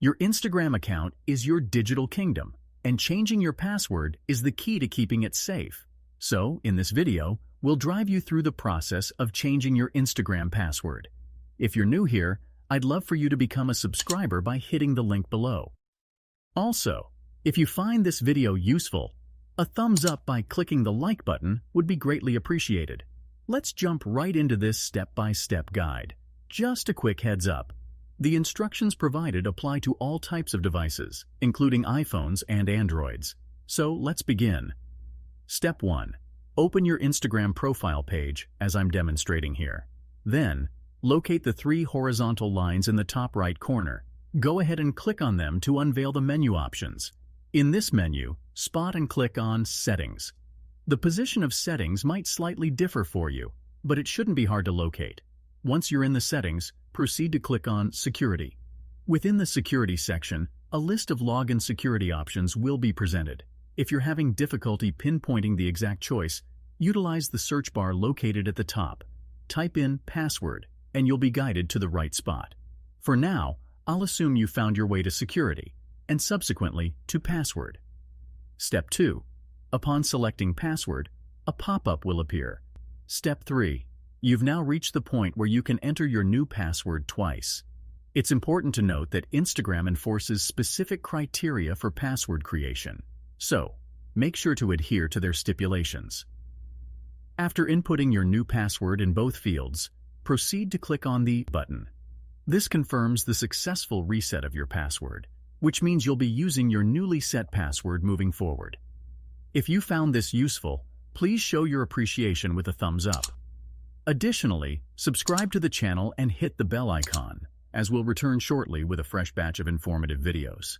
Your Instagram account is your digital kingdom, and changing your password is the key to keeping it safe. So, in this video, we'll drive you through the process of changing your Instagram password. If you're new here, I'd love for you to become a subscriber by hitting the link below. Also, if you find this video useful, a thumbs up by clicking the like button would be greatly appreciated. Let's jump right into this step-by-step guide. Just a quick heads up. The instructions provided apply to all types of devices, including iPhones and Androids. So let's begin. Step 1. Open your Instagram profile page, as I'm demonstrating here. Then, locate the 3 horizontal lines in the top right corner. Go ahead and click on them to unveil the menu options. In this menu, spot and click on Settings. The position of Settings might slightly differ for you, but it shouldn't be hard to locate. Once you're in the settings, proceed to click on Security. Within the Security section, a list of login security options will be presented. If you're having difficulty pinpointing the exact choice, utilize the search bar located at the top. Type in Password, and you'll be guided to the right spot. For now, I'll assume you found your way to Security, and subsequently to Password. Step 2. Upon selecting Password, a pop-up will appear. Step 3. You've now reached the point where you can enter your new password twice. It's important to note that Instagram enforces specific criteria for password creation, so make sure to adhere to their stipulations. After inputting your new password in both fields, proceed to click on the button. This confirms the successful reset of your password, which means you'll be using your newly set password moving forward. If you found this useful, please show your appreciation with a thumbs up. Additionally, subscribe to the channel and hit the bell icon, as we'll return shortly with a fresh batch of informative videos.